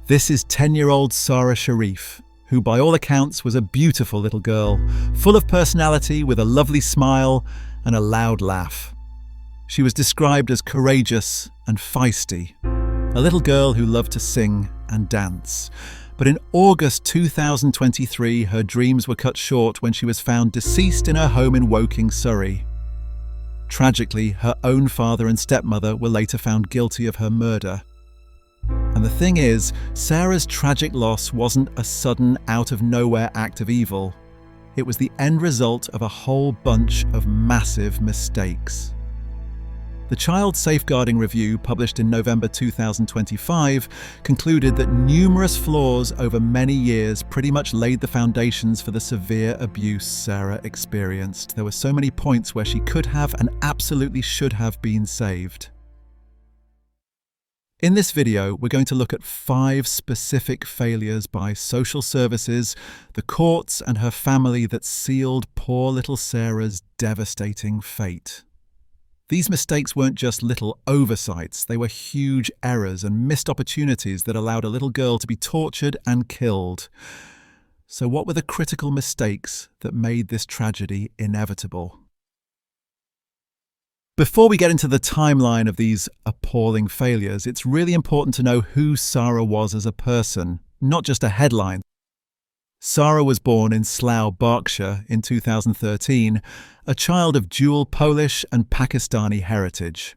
This is 10-year-old Sara Sharif, who by all accounts was a beautiful little girl, full of personality with a lovely smile and a loud laugh. She was described as courageous and feisty, a little girl who loved to sing and dance. But in August 2023, her dreams were cut short when she was found deceased in her home in Woking, Surrey. Tragically, her own father and stepmother were later found guilty of her murder. And the thing is, Sara's tragic loss wasn't a sudden, out-of-nowhere act of evil. It was the end result of a whole bunch of massive mistakes. The Child Safeguarding Review, published in November 2025, concluded that numerous flaws over many years pretty much laid the foundations for the severe abuse Sara experienced. There were so many points where she could have and absolutely should have been saved. In this video, we're going to look at 5 specific failures by social services, the courts, and her family that sealed poor little Sara's devastating fate. These mistakes weren't just little oversights, they were huge errors and missed opportunities that allowed a little girl to be tortured and killed. So what were the critical mistakes that made this tragedy inevitable? Before we get into the timeline of these appalling failures, it's really important to know who Sara was as a person, not just a headline. Sara was born in Slough, Berkshire in 2013, a child of dual Polish and Pakistani heritage.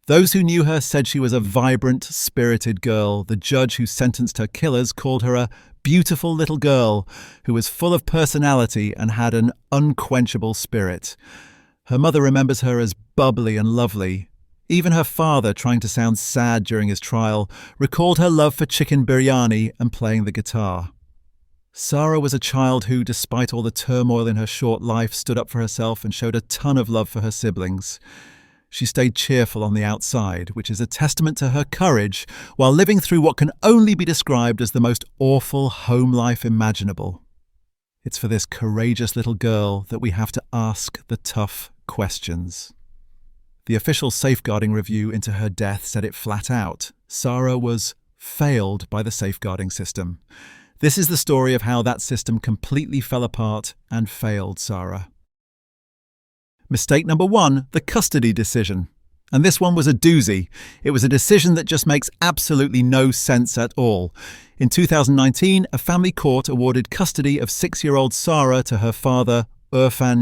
Those who knew her said she was a vibrant, spirited girl. The judge who sentenced her killers called her a beautiful little girl who was full of personality and had an unquenchable spirit. Her mother remembers her as bubbly and lovely. Even her father, trying to sound sad during his trial, recalled her love for chicken biryani and playing the guitar. Sara was a child who, despite all the turmoil in her short life, stood up for herself and showed a ton of love for her siblings. She stayed cheerful on the outside, which is a testament to her courage, while living through what can only be described as the most awful home life imaginable. It's for this courageous little girl that we have to ask the tough questions. The official safeguarding review into her death said it flat out. Sara was failed by the safeguarding system. This is the story of how that system completely fell apart and failed Sara. Mistake number 1, the custody decision. And this one was a doozy. It was a decision that just makes absolutely no sense at all. In 2019, a family court awarded custody of 6-year-old Sara to her father,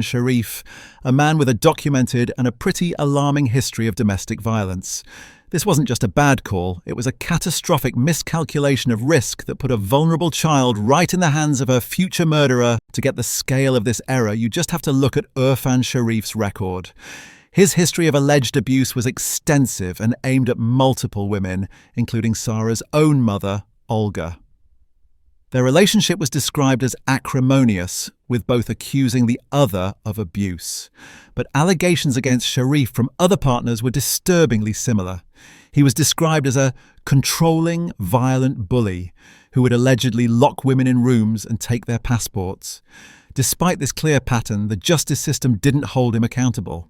Sharif, a man with a documented and a pretty alarming history of domestic violence. This wasn't just a bad call, it was a catastrophic miscalculation of risk that put a vulnerable child right in the hands of her future murderer. To get the scale of this error, you just have to look at Sharif's record. His history of alleged abuse was extensive and aimed at multiple women, including Sara's own mother, Olga. Their relationship was described as acrimonious, with both accusing the other of abuse. But allegations against Sharif from other partners were disturbingly similar. He was described as a controlling, violent bully who would allegedly lock women in rooms and take their passports. Despite this clear pattern, the justice system didn't hold him accountable.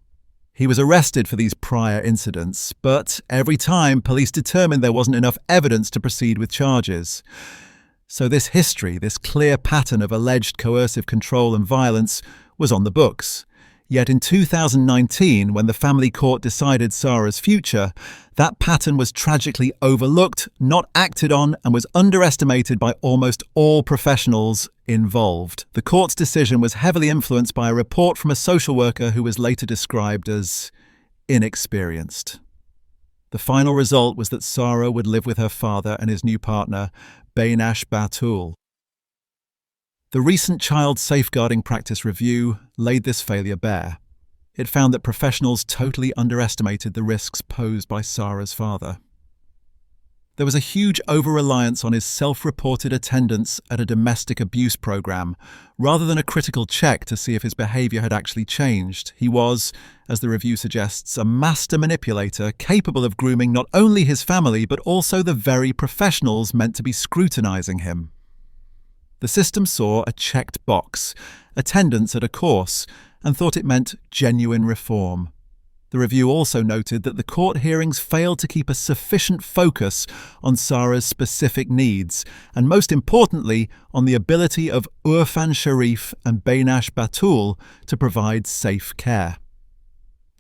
He was arrested for these prior incidents, but every time police determined there wasn't enough evidence to proceed with charges. So this history, this clear pattern of alleged coercive control and violence, was on the books. Yet in 2019, when the family court decided Sara's future, that pattern was tragically overlooked, not acted on, and was underestimated by almost all professionals involved. The court's decision was heavily influenced by a report from a social worker who was later described as inexperienced. The final result was that Sara would live with her father and his new partner, Baynash Batul. The recent Child Safeguarding Practice Review laid this failure bare. It found that professionals totally underestimated the risks posed by Sara's father. There was a huge over-reliance on his self-reported attendance at a domestic abuse program, rather than a critical check to see if his behavior had actually changed. He was, as the review suggests, a master manipulator capable of grooming not only his family but also the very professionals meant to be scrutinizing him. The system saw a checked box, attendance at a course, and thought it meant genuine reform. The review also noted that the court hearings failed to keep a sufficient focus on Sara's specific needs, and most importantly, on the ability of Sara Sharif and Beinash Batul to provide safe care.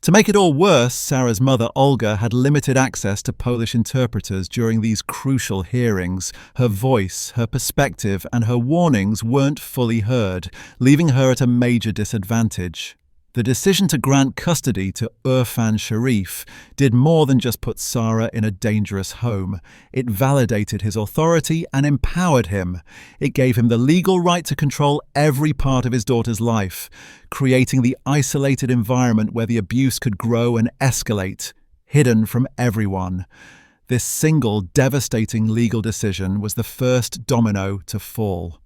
To make it all worse, Sara's mother, Olga, had limited access to Polish interpreters during these crucial hearings. Her voice, her perspective, and her warnings weren't fully heard, leaving her at a major disadvantage. The decision to grant custody to Sara Sharif did more than just put Sara in a dangerous home. It validated his authority and empowered him. It gave him the legal right to control every part of his daughter's life, creating the isolated environment where the abuse could grow and escalate, hidden from everyone. This single devastating legal decision was the first domino to fall.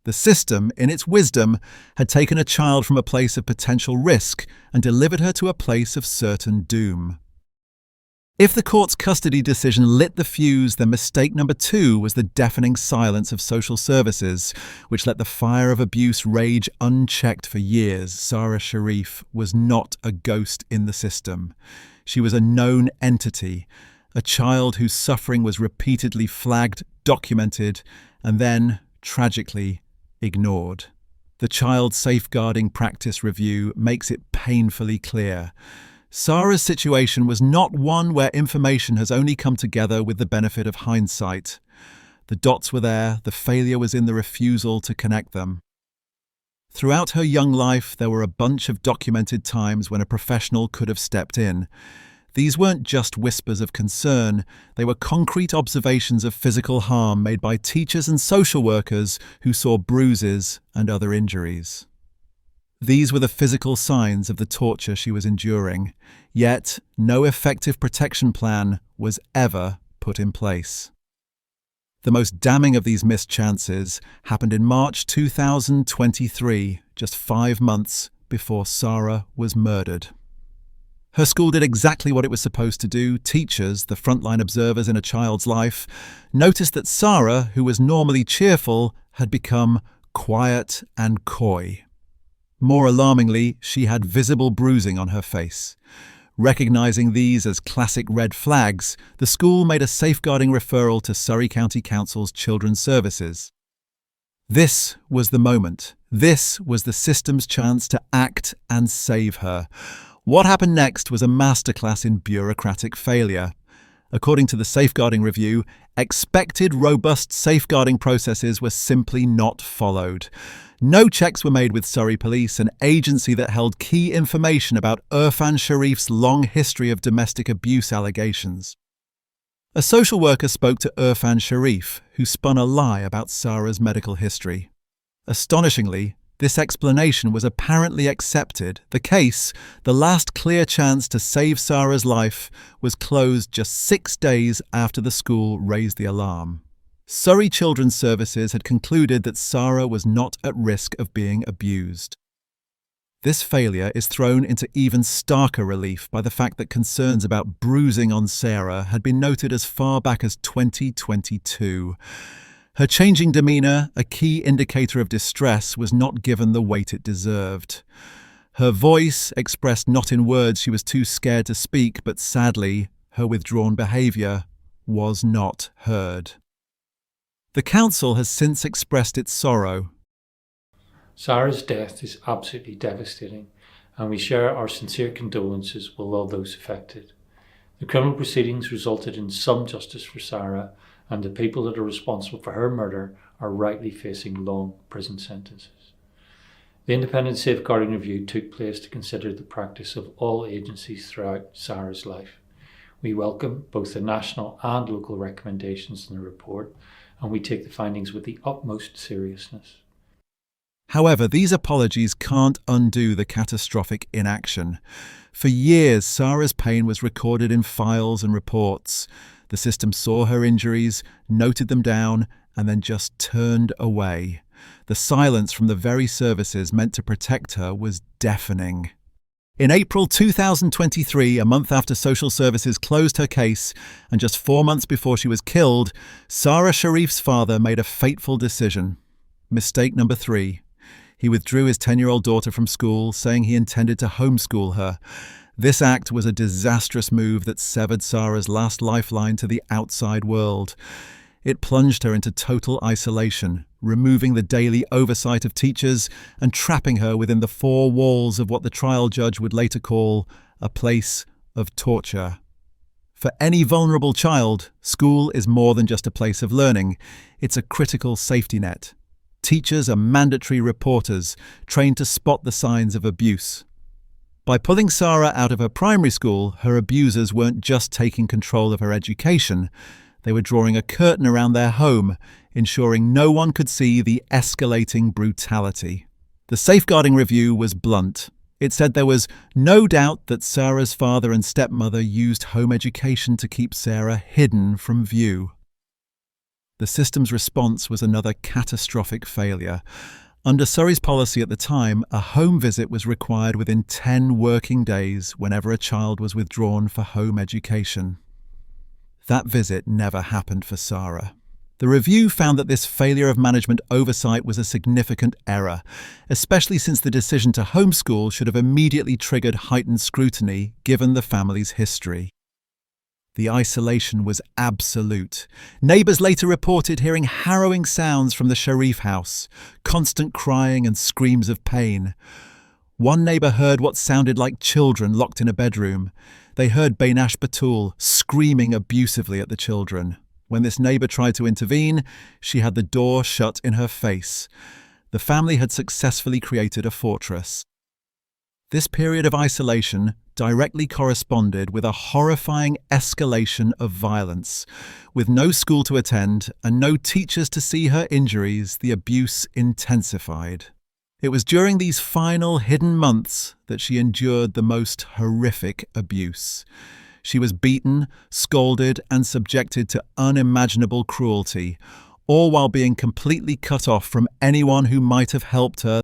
The system, in its wisdom, had taken a child from a place of potential risk and delivered her to a place of certain doom. If the court's custody decision lit the fuse, then mistake number 2 was the deafening silence of social services, which let the fire of abuse rage unchecked for years. Sara Sharif was not a ghost in the system. She was a known entity, a child whose suffering was repeatedly flagged, documented, and then, tragically, ignored. The Child Safeguarding Practice Review makes it painfully clear. Sara's situation was not one where information has only come together with the benefit of hindsight. The dots were there, the failure was in the refusal to connect them. Throughout her young life, there were a bunch of documented times when a professional could have stepped in. These weren't just whispers of concern, they were concrete observations of physical harm made by teachers and social workers who saw bruises and other injuries. These were the physical signs of the torture she was enduring, yet no effective protection plan was ever put in place. The most damning of these missed chances happened in March 2023, just 5 months before Sara was murdered. Her school did exactly what it was supposed to do. Teachers, the frontline observers in a child's life, noticed that Sara, who was normally cheerful, had become quiet and coy. More alarmingly, she had visible bruising on her face. Recognizing these as classic red flags, the school made a safeguarding referral to Surrey County Council's Children's Services. This was the moment. This was the system's chance to act and save her. What happened next was a masterclass in bureaucratic failure. According to the Safeguarding Review, expected robust safeguarding processes were simply not followed. No checks were made with Surrey Police, an agency that held key information about Sara Sharif's long history of domestic abuse allegations. A social worker spoke to Sara Sharif, who spun a lie about Sara's medical history. Astonishingly, this explanation was apparently accepted. The case, the last clear chance to save Sara's life, was closed just 6 days after the school raised the alarm. Surrey Children's Services had concluded that Sara was not at risk of being abused. This failure is thrown into even starker relief by the fact that concerns about bruising on Sara had been noted as far back as 2022. Her changing demeanour, a key indicator of distress, was not given the weight it deserved. Her voice, expressed not in words she was too scared to speak, but sadly, her withdrawn behaviour was not heard. The council has since expressed its sorrow. Sara's death is absolutely devastating, and we share our sincere condolences with all those affected. The criminal proceedings resulted in some justice for Sara, and the people that are responsible for her murder are rightly facing long prison sentences. The independent safeguarding review took place to consider the practice of all agencies throughout Sara's life. We welcome both the national and local recommendations in the report, and we take the findings with the utmost seriousness. However, these apologies can't undo the catastrophic inaction. For years, Sara's pain was recorded in files and reports. The system saw her injuries, noted them down, and then just turned away. The silence from the very services meant to protect her was deafening. In April 2023, a month after social services closed her case, and just 4 months before she was killed, Sara Sharif's father made a fateful decision. Mistake number 3. He withdrew his 10-year-old daughter from school, saying he intended to homeschool her. This act was a disastrous move that severed Sara's last lifeline to the outside world. It plunged her into total isolation, removing the daily oversight of teachers and trapping her within the four walls of what the trial judge would later call a place of torture. For any vulnerable child, school is more than just a place of learning. It's a critical safety net. Teachers are mandatory reporters, trained to spot the signs of abuse. By pulling Sara out of her primary school, her abusers weren't just taking control of her education. They were drawing a curtain around their home, ensuring no one could see the escalating brutality. The safeguarding review was blunt. It said there was no doubt that Sara's father and stepmother used home education to keep Sara hidden from view. The system's response was another catastrophic failure. Under Surrey's policy at the time, a home visit was required within 10 working days whenever a child was withdrawn for home education. That visit never happened for Sara. The review found that this failure of management oversight was a significant error, especially since the decision to homeschool should have immediately triggered heightened scrutiny given the family's history. The isolation was absolute. Neighbours later reported hearing harrowing sounds from the Sharif house, constant crying and screams of pain. One neighbour heard what sounded like children locked in a bedroom. They heard Bainash Batul screaming abusively at the children. When this neighbour tried to intervene, she had the door shut in her face. The family had successfully created a fortress. This period of isolation directly corresponded with a horrifying escalation of violence. With no school to attend and no teachers to see her injuries, the abuse intensified. It was during these final hidden months that she endured the most horrific abuse. She was beaten, scolded, and subjected to unimaginable cruelty, all while being completely cut off from anyone who might have helped her.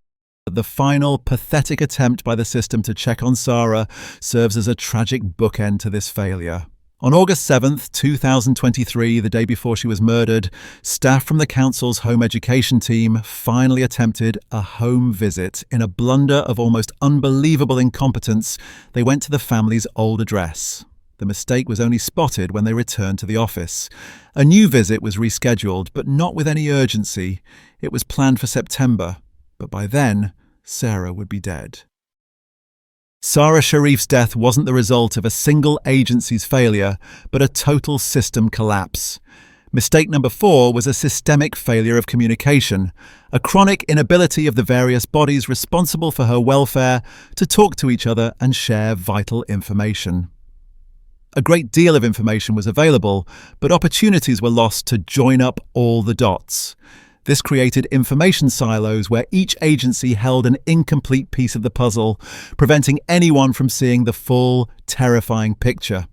The final, pathetic attempt by the system to check on Sara serves as a tragic bookend to this failure. On August 7th, 2023, the day before she was murdered, staff from the council's home education team finally attempted a home visit. In a blunder of almost unbelievable incompetence, they went to the family's old address. The mistake was only spotted when they returned to the office. A new visit was rescheduled, but not with any urgency. It was planned for September, but by then, Sara would be dead. Sara Sharif's death wasn't the result of a single agency's failure, but a total system collapse. Mistake number 4 was a systemic failure of communication, a chronic inability of the various bodies responsible for her welfare to talk to each other and share vital information. A great deal of information was available, but opportunities were lost to join up all the dots. This created information silos where each agency held an incomplete piece of the puzzle, preventing anyone from seeing the full, terrifying picture.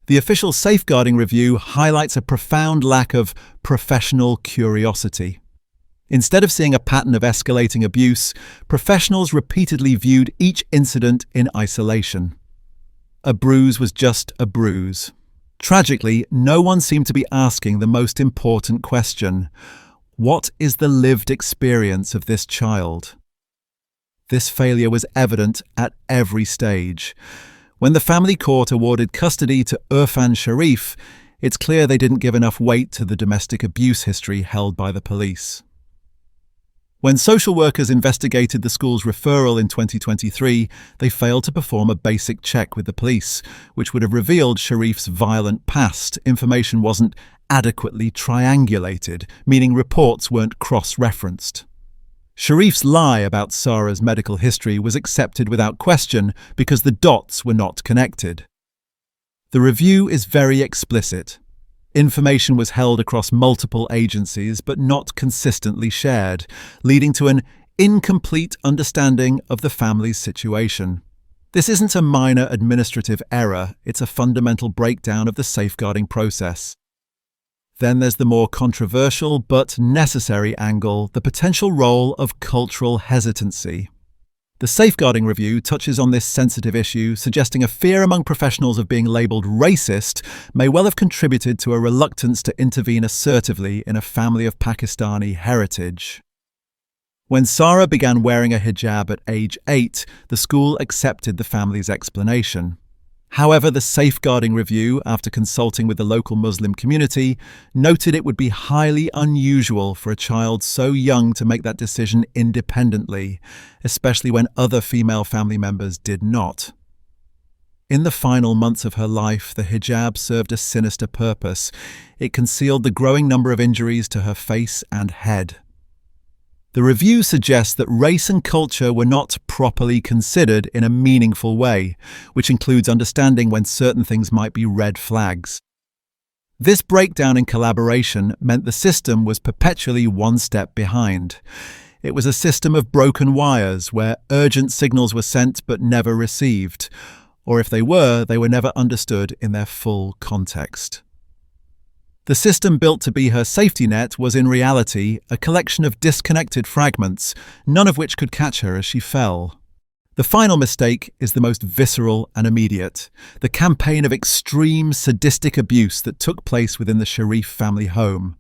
The official safeguarding review highlights a profound lack of professional curiosity. Instead of seeing a pattern of escalating abuse, professionals repeatedly viewed each incident in isolation. A bruise was just a bruise. Tragically, no one seemed to be asking the most important question: what is the lived experience of this child? This failure was evident at every stage. When the family court awarded custody to Irfan Sharif, it's clear they didn't give enough weight to the domestic abuse history held by the police. When social workers investigated the school's referral in 2023, they failed to perform a basic check with the police, which would have revealed Sharif's violent past. Information wasn't adequately triangulated, meaning reports weren't cross-referenced. Sharif's lie about Sara's medical history was accepted without question because the dots were not connected. The review is very explicit. Information was held across multiple agencies but not consistently shared, leading to an incomplete understanding of the family's situation. This isn't a minor administrative error, it's a fundamental breakdown of the safeguarding process. Then there's the more controversial but necessary angle, the potential role of cultural hesitancy. The safeguarding review touches on this sensitive issue, suggesting a fear among professionals of being labelled racist may well have contributed to a reluctance to intervene assertively in a family of Pakistani heritage. When Sara began wearing a hijab at age 8, the school accepted the family's explanation. However, the Safeguarding Review, after consulting with the local Muslim community, noted it would be highly unusual for a child so young to make that decision independently, especially when other female family members did not. In the final months of her life, the hijab served a sinister purpose. It concealed the growing number of injuries to her face and head. The review suggests that race and culture were not properly considered in a meaningful way, which includes understanding when certain things might be red flags. This breakdown in collaboration meant the system was perpetually one step behind. It was a system of broken wires where urgent signals were sent but never received, or if they were never understood in their full context. The system built to be her safety net was in reality a collection of disconnected fragments, none of which could catch her as she fell. The final mistake is the most visceral and immediate, the campaign of extreme sadistic abuse that took place within the Sharif family home.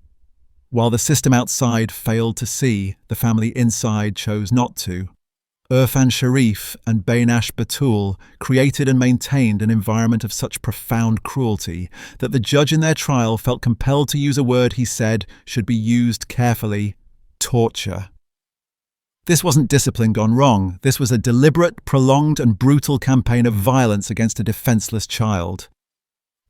While the system outside failed to see, the family inside chose not to. Irfan Sharif and Bainash Batul created and maintained an environment of such profound cruelty that the judge in their trial felt compelled to use a word he said should be used carefully: torture. This wasn't discipline gone wrong. This was a deliberate, prolonged and brutal campaign of violence against a defenseless child.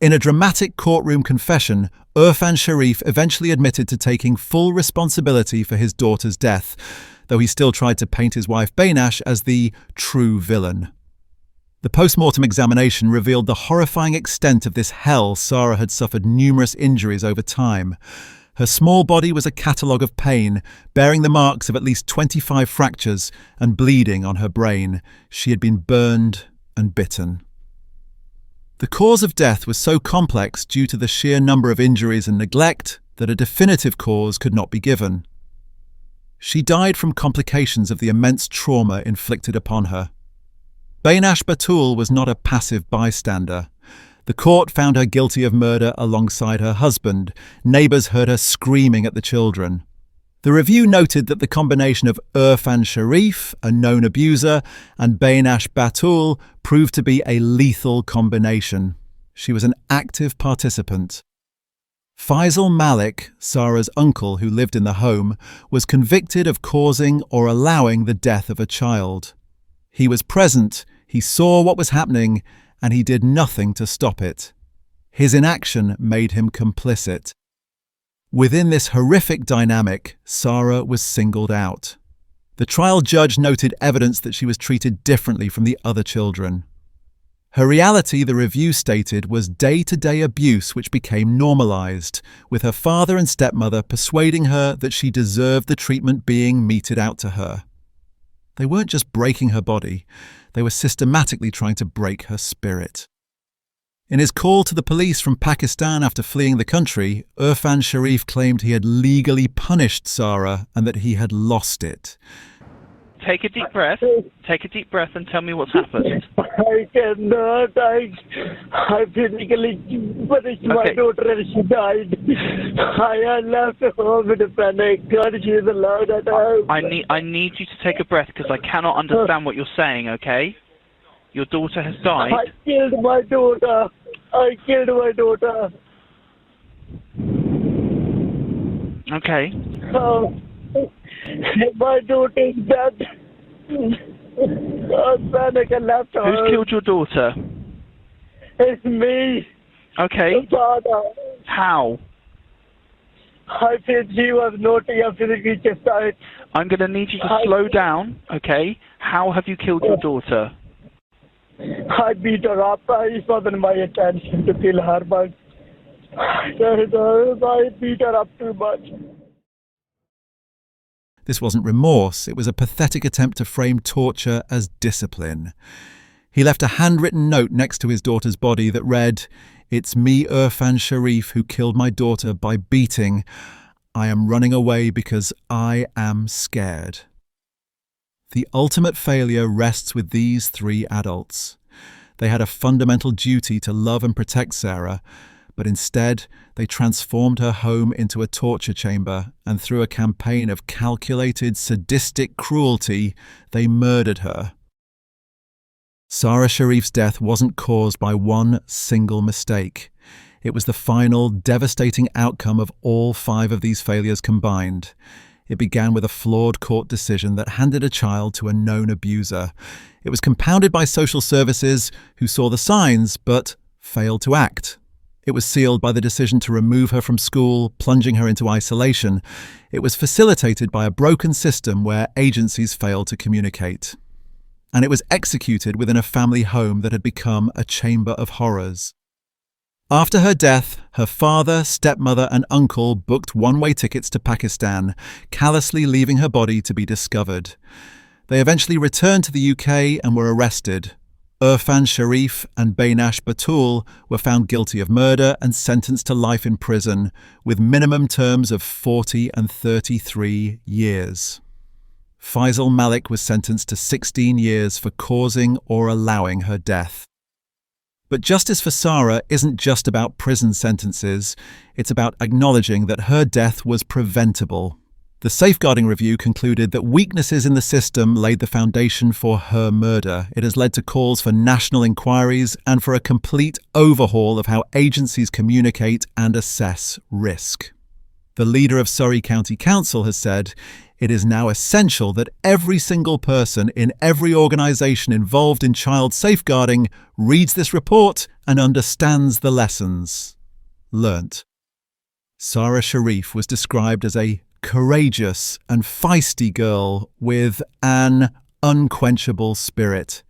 In a dramatic courtroom confession, Irfan Sharif eventually admitted to taking full responsibility for his daughter's death, though he still tried to paint his wife Bainash as the true villain. The post-mortem examination revealed the horrifying extent of this hell. Sara had suffered numerous injuries over time. Her small body was a catalogue of pain, bearing the marks of at least 25 fractures and bleeding on her brain. She had been burned and bitten. The cause of death was so complex due to the sheer number of injuries and neglect that a definitive cause could not be given. She died from complications of the immense trauma inflicted upon her. Bainash Batul was not a passive bystander. The court found her guilty of murder alongside her husband. Neighbours heard her screaming at the children. The review noted that the combination of Irfan Sharif, a known abuser, and Bainash Batul proved to be a lethal combination. She was an active participant. Faisal Malik, Sara's uncle who lived in the home, was convicted of causing or allowing the death of a child. He was present, he saw what was happening, and he did nothing to stop it. His inaction made him complicit. Within this horrific dynamic, Sara was singled out. The trial judge noted evidence that she was treated differently from the other children. Her reality, the review stated, was day-to-day abuse which became normalised, with her father and stepmother persuading her that she deserved the treatment being meted out to her. They weren't just breaking her body, they were systematically trying to break her spirit. In his call to the police from Pakistan after fleeing the country, Irfan Sharif claimed he had legally punished Sara and that he had lost it. Take a deep breath. Take a deep breath and tell me what's happened. I cannot. I physically punished my daughter and she died. I left home in a panic. God, she is allowed at home. I need you to take a breath because I cannot understand what you're saying, okay? Your daughter has died. I killed my daughter. Okay. My daughter is dead. I panic and left her. Who's killed your daughter? It's me. Okay. Father. How? I said she was naughty and physically chastised. I'm going to need you to slow down, okay? How have you killed your daughter? I beat her up. It wasn't my intention to kill her, but I beat her up too much. This wasn't remorse, it was a pathetic attempt to frame torture as discipline. He left a handwritten note next to his daughter's body that read, "It's me, Irfan Sharif, who killed my daughter by beating. I am running away because I am scared." The ultimate failure rests with these three adults. They had a fundamental duty to love and protect Sara, But instead, they transformed her home into a torture chamber, and through a campaign of calculated, sadistic cruelty, they murdered her. Sara Sharif's death wasn't caused by one single mistake. It was the final, devastating outcome of all 5 of these failures combined. It began with a flawed court decision that handed a child to a known abuser. It was compounded by social services who saw the signs but failed to act. It was sealed by the decision to remove her from school, plunging her into isolation. It was facilitated by a broken system where agencies failed to communicate. And it was executed within a family home that had become a chamber of horrors. After her death, her father, stepmother, and uncle booked one-way tickets to Pakistan, callously leaving her body to be discovered. They eventually returned to the UK and were arrested. Irfan Sharif and Bainash Batul were found guilty of murder and sentenced to life in prison, with minimum terms of 40 and 33 years. Faisal Malik was sentenced to 16 years for causing or allowing her death. But justice for Sara isn't just about prison sentences, it's about acknowledging that her death was preventable. The Safeguarding Review concluded that weaknesses in the system laid the foundation for her murder. It has led to calls for national inquiries and for a complete overhaul of how agencies communicate and assess risk. The leader of Surrey County Council has said, "It is now essential that every single person in every organisation involved in child safeguarding reads this report and understands the lessons learnt." Sara Sharif was described as a courageous and feisty girl with an unquenchable spirit.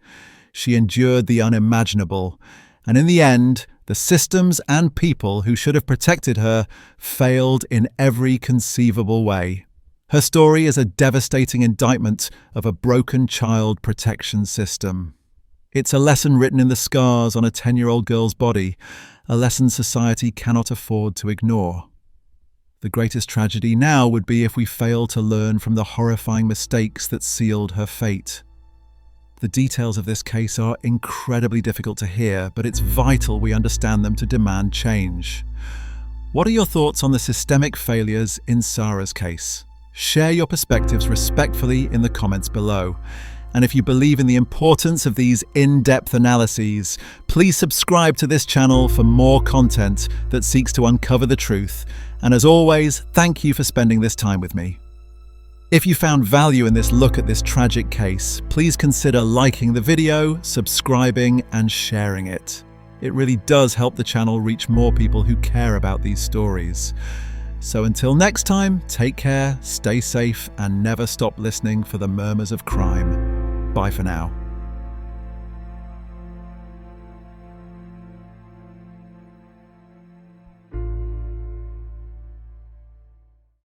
She endured the unimaginable, and in the end, the systems and people who should have protected her failed in every conceivable way. Her story is a devastating indictment of a broken child protection system. It's a lesson written in the scars on a 10-year-old girl's body, a lesson society cannot afford to ignore. The greatest tragedy now would be if we fail to learn from the horrifying mistakes that sealed her fate. The details of this case are incredibly difficult to hear, but it's vital we understand them to demand change. What are your thoughts on the systemic failures in Sara's case? Share your perspectives respectfully in the comments below. And if you believe in the importance of these in-depth analyses, please subscribe to this channel for more content that seeks to uncover the truth. And as always, thank you for spending this time with me. If you found value in this look at this tragic case, please consider liking the video, subscribing, and sharing it. It really does help the channel reach more people who care about these stories. So until next time, take care, stay safe, and never stop listening for the murmurs of crime. Bye for now.